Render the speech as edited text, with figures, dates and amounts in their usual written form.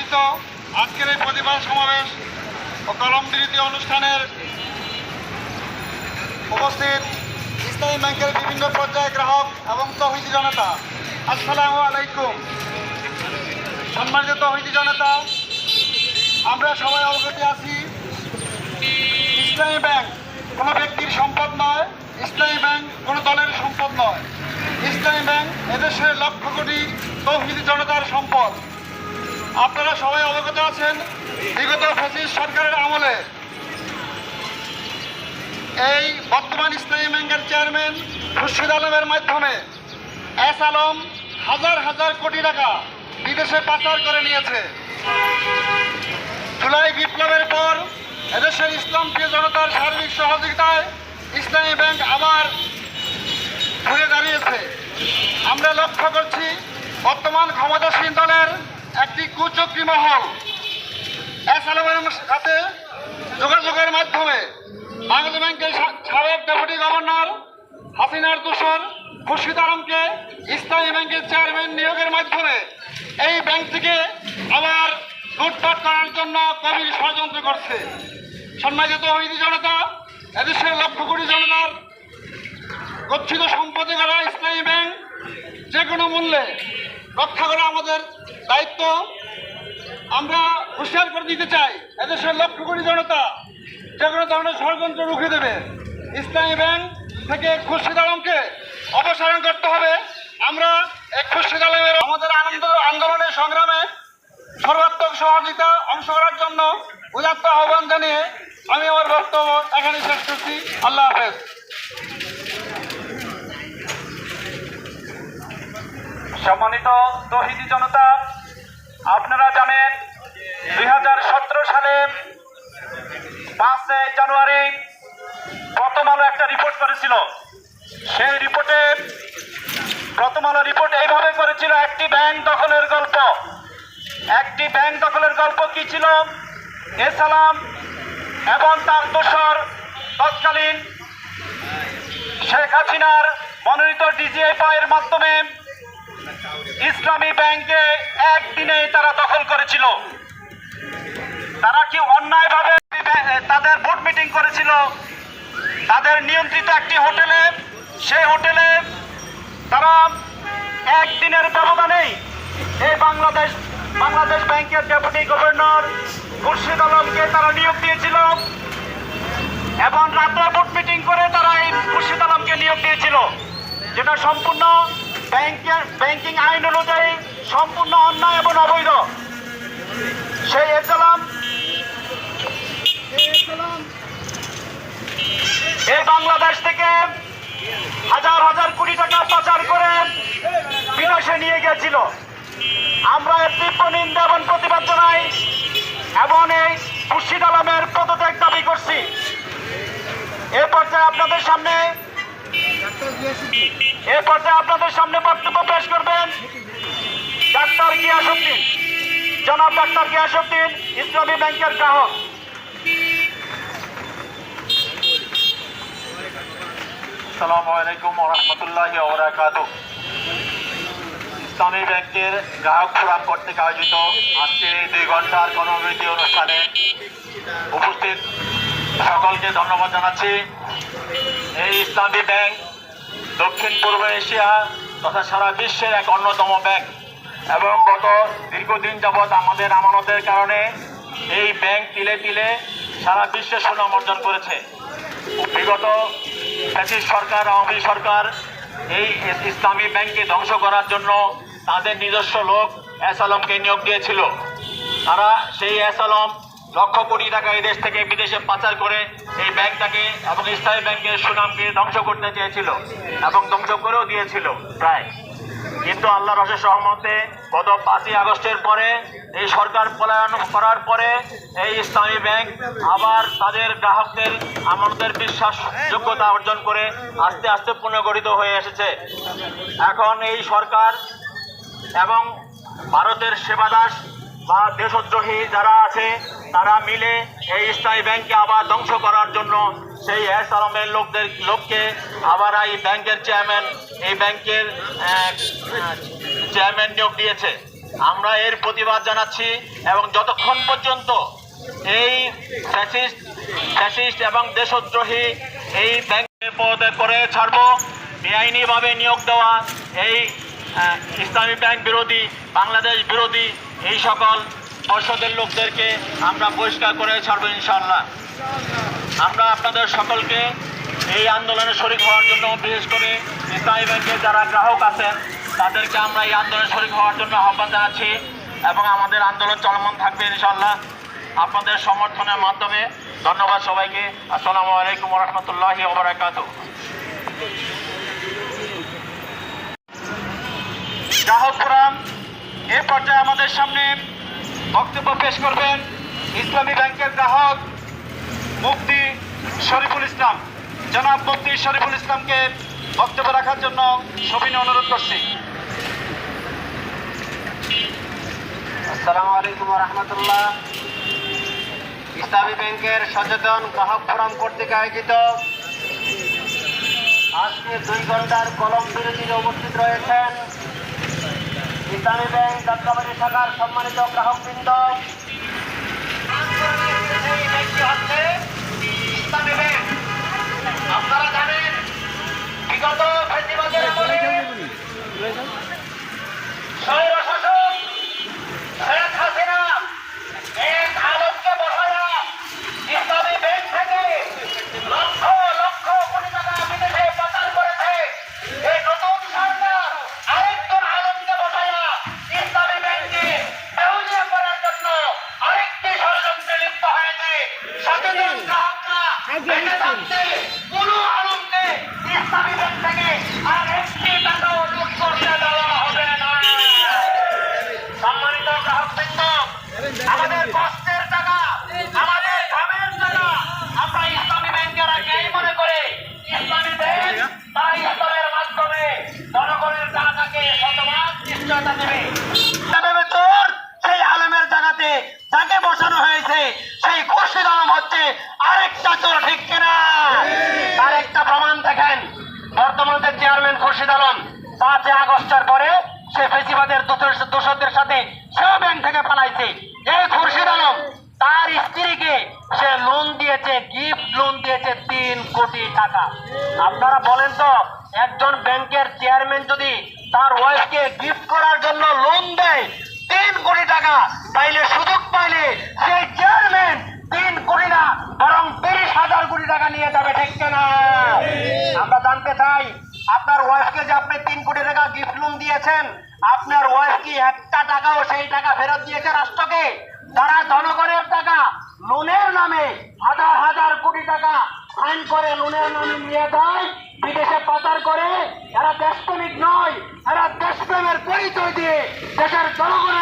আয়োজিত আজকের এই প্রতিবাদ সমাবেশ ও কলমদিরিতি অনুষ্ঠানের উপস্থিত ইসলামী ব্যাংকের বিভিন্ন পর্যায়ে গ্রাহক এবং তৌহিদি জনতা, আসসালামু আলাইকুম। সম্মানিত তৌহিদি জনতা, আমরা সবাই অবগত আছি ইসলামী ব্যাংক কোনো ব্যক্তির সম্পদ নয়, ইসলামী ব্যাংক কোনো দলের সম্পদ নয়। ইসলামী ব্যাংক এদেশের লক্ষ কোটি তৌহিদি জনতার সম্পদ। আপনারা সবাই অবগত আছেন, বিগত ফ্যাসিস্ট সরকারের আমলে এই বর্তমান ইসলামী ব্যাংকের চেয়ারম্যান খুরশিদ আলমের মাধ্যমে এস আলম হাজার হাজার কোটি টাকা বিদেশে পাচার করে নিয়েছে। জুলাই বিপ্লবের পর এদেশের ইসলামপ্রিয় জনতার সার্বিক সহযোগিতায় ইসলামী ব্যাংক আবার ঘুরে দাঁড়িয়েছে। আমরা লক্ষ্য করছি বর্তমান ক্ষমতাসীন দলের একটি কুচক্রী মহল এস আলমের সাথে যোগাযোগের মাধ্যমে বাংলাদেশ ব্যাংকের সাবেক ডেপুটি গভর্নর হাসিনার দোসর খুরশিদ আলমকে ইসলামী ব্যাংকের চেয়ারম্যান নিয়োগের মাধ্যমে এই ব্যাংকটিকে আবার লুটপাট করার জন্য গভীর ষড়যন্ত্র করছে। সম্মানিত তৌহিদি জনতা, এদেশের লক্ষ কোটি জনতার গচ্ছিত সম্পদে করা ইসলামী ব্যাংক যে কোনো মূল্যে রক্ষা করা আমাদের দায়িত্ব। আমরা হুঁশিয়ার করে দিতে চাই, এদেশের লক্ষ কোটি জনতা যে কোনো ধরনের ষড়যন্ত্র রুখে দেবে। ইসলামী ব্যাংক থেকে খুরশিদ আলমকে অপসারণ করতে হবে। আমরা এই খুরশিদ আলমের আমাদের আন্দোলনের সংগ্রামে সর্বাত্মক সহযোগিতা অংশ করার জন্য উদাত্ত আহ্বান জানিয়ে আমি আমার বক্তব্য এখানে শেষ করছি। আল্লাহ হাফেজ। সম্মানিত তৌহিদি জনতা, আপনারা জানেন 2017 সালে 5 জানুয়ারি প্রথম আলো একটা রিপোর্ট করেছিল। সেই রিপোর্টে প্রথম আলো রিপোর্ট এইভাবে করেছিল, একটি ব্যাংক দখলের গল্প। একটি ব্যাংক দখলের গল্প কি ছিল? এস আলম এবং তার দোসর তৎকালীন শেখ হাসিনার মনোনীত ডিজিএফআই এর মাধ্যমে ইসলামী ব্যাংকে একদিনে তারা দখল করেছিল। তারা কি অন্যায়ভাবে তাদের বোর্ড মিটিং করেছিল তাদের নিয়ন্ত্রিত একটি হোটেলে। সেই হোটেলে তারা একদিনের ব্যবধানেই এই বাংলাদেশ ব্যাংকের ডেপুটি গভর্নর খুরশিদ আলমকে তারা নিয়োগ দিয়েছিল এবং রাতে বোর্ড মিটিং করে তারা এই খুরশিদ আলমকে নিয়োগ দিয়েছিল, যেটা সম্পূর্ণ ব্যাংকিং আইন অনুযায়ী সম্পূর্ণ অন্যায় এবং অবৈধ। সেই এস আলম এই বাংলাদেশ থেকে হাজার হাজার কোটি টাকা পাচার করে বিদেশে নিয়ে গিয়েছিল। আমরা এর তীব্র নিন্দা এবং প্রতিবাদ জানাই এবং এই খুরশিদ আলমের পদত্যাগ দাবি করছি। এ পর্যায়ে আপনাদের সামনে বক্তব্য পেশ করবেন ডাক্তার গিয়াসউদ্দিন, জনাব ডাক্তার গিয়াসউদ্দিন, ইসলামী ব্যাংকের গ্রাহক। আসসালামু আলাইকুম ওয়া রাহমাতুল্লাহি ওয়া বারাকাতুহু। ইসলামী ব্যাংকের গ্রাহক ফোরাম কর্তৃক আয়োজিত আজকে 2 ঘন্টার কর্মবিরতি অনুষ্ঠানে উপস্থিত সকলকে ধন্যবাদ জানাচ্ছি। এই ইসলামী ব্যাংক দক্ষিণ পূর্ব এশিয়া তথা সারা বিশ্বের এক অন্যতম ব্যাংক এবং গত দীর্ঘদিন যাবৎ আমাদের আমানতের কারণে এই ব্যাংক তিলে তিলে সারা বিশ্বে সুনাম অর্জন করেছে। বিগত ফ্যাসিস্ট সরকার, আওয়ামী সরকার এই ইসলামী ব্যাংককে ধ্বংস করার জন্য তাদের নিজস্ব লোক এস আলমকে নিয়োগ দিয়েছিল। তারা সেই এস আলম লক্ষ কোটি টাকা এই দেশ থেকে বিদেশে পাচার করে এই ব্যাংকটাকে এবং ইসলামী ব্যাংকের সুনামকে ধ্বংস করতে চেয়েছিল এবং ধ্বংস করেও দিয়েছিল প্রায়। কিন্তু আল্লাহর অশেষ রহমতে গত 5ই আগস্টের পরে এই সরকার পলায়ন করার পরে এই ইসলামী ব্যাংক আবার তাদের গ্রাহকদের আমাদের বিশ্বাসযোগ্যতা অর্জন করে আস্তে আস্তে পুনর্গঠিত হয়ে এসেছে। এখন এই সরকার এবং ভারতের সেবাদাস বা দেশদ্রোহী যারা আছে তারা মিলে এই ইসলামী ব্যাংককে আবার ধ্বংস করার জন্য সেই এস আলমের লোককে আবার এই ব্যাংকের চেয়ারম্যান নিয়োগ দিয়েছে আমরা এর প্রতিবাদ জানাচ্ছি এবং যতক্ষণ পর্যন্ত এই ফ্যাসিস্ট এবং দেশদ্রোহী এই ব্যাংকে পদে করে ছাড়বো, বেআইনিভাবে নিয়োগ দেওয়া এই ইসলামী ব্যাংক বিরোধী, বাংলাদেশ বিরোধী এই সকল পর্ষদের লোকদেরকে আমরা বহিষ্কার করে ছাড়বো ইনশাআল্লাহ। আমরা আপনাদের সকলকে এই আন্দোলনে শরিক হওয়ার জন্য, বিশেষ করে ইসলামী ব্যাংকের যারা গ্রাহক আছেন তাদেরকে আমরা এই আন্দোলনে শরিক হওয়ার জন্য আহ্বান জানাচ্ছি এবং আমাদের আন্দোলন চলমান থাকবে ইনশাআল্লাহ আপনাদের সমর্থনের মাধ্যমে। ধন্যবাদ সবাইকে। আসসালামু আলাইকুম ওয়া রাহমাতুল্লাহি ওয়া বারাকাতুহু। গ্রাহক ফোরাম এ পর্যায়ে আমাদের সামনে বক্তব্য পেশ করবেন ইসলামী ব্যাংকের গ্রাহক মুফতি শরীফুল ইসলাম। জনাব মুফতি শরীফুল ইসলামকে বক্তব্য রাখার জন্য সবিনয় অনুরোধ করছি। আসসালামু আলাইকুম ওয়া রাহমাতুল্লাহ। ইসলামী ব্যাংকের সচেতন গ্রাহক ফোরাম কর্তৃক আয়োজিত আজকে 2 ঘন্টার কলম বিরতিতে উপস্থিত রয়েছেন ইসলামী ব্যাংক যাত্রাবাড়ি শাখার সম্মানিত গ্রাহকবৃন্দ। আপনারা জানেন বিগত ফ্যাসিবাদের আমলে স্বৈরশাসক শেখ হাসিনা এক আলোককে বসায়া ইসলামী ব্যাংক থেকে লক্ষ লক্ষ কোটি টাকা বিদেশে পাচার করেছে। এই নতুন সরকার আরেকজন আলোককে বসায়া ইসলামী ব্যাংককে দেউলিয়া করার জন্য আরেকটি ষড়যন্ত্রে লিপ্ত হয়েছে। সচেতন গ্রাহকরা বেঁচে থাকতে কোনো আলোককে ইসলামী ব্যাংক থেকে আর একটি টাকাও লুট করতে দেওয়া হবে না। সম্মানিত গ্রাহকবৃন্দ, আমাদের কষ্টের টাকা, আমাদের ঘামের টাকা আমরা ইসলামী ব্যাংকের আগেই মনে করে ইসলামী ব্যাংক তারা ইসলামের মাধ্যমে জনগণের টাকাকে শতভাগ নিশ্চয়তা দেবে। চোর সেই আলমের জায়গাতে যাকে বসানো হয়েছে সেই খুরশিদ আলম হচ্ছে আরেকটা চোর, ঠিক কিনা? তার একটা প্রমাণ দেখেন। বর্তমান যে চেয়ারম্যান খুরশিদ আলম 5 আগস্টের পরে সে ফেসিবাদের দোষরদের সাথে সেও ব্যাংক থেকে পালাইছে। এই খুরশিদ আলম তার স্ত্রীকে সে লোন দিয়েছে, গিফট লোন দিয়েছে 3 কোটি টাকা। আপনারা বলেন তো, একজন ব্যাংকের চেয়ারম্যান যদি তার ওয়াইফকে গিফট করার জন্য লোন দেয় 3 কোটি টাকা, তাইলে সুযোগ পাইলে সেই চেয়ারম্যান 3 কোটি না বরং 30,000 কোটি টাকা নিয়ে যাবে, ঠিক কিনা? আমরা জানতে চাই, আপনার ওয়াইফকে যে আপনি 3 কোটি টাকা গিফট লোন দিয়েছেন, আপনার ওয়াইফ কি একটা টাকাও সেই টাকা ফেরত দিয়েছে রাষ্ট্রকে? যারা জনগণের টাকা লোনের নামে হাজার হাজার কোটি টাকা ফাইন করে লোনের নামে নিয়ে যায়, বিদেশে পাচার করে, এরা দেশপ্রেমিক নয়, এরা দেশপ্রেমের পরিচয় দিয়ে দেশের জনগণের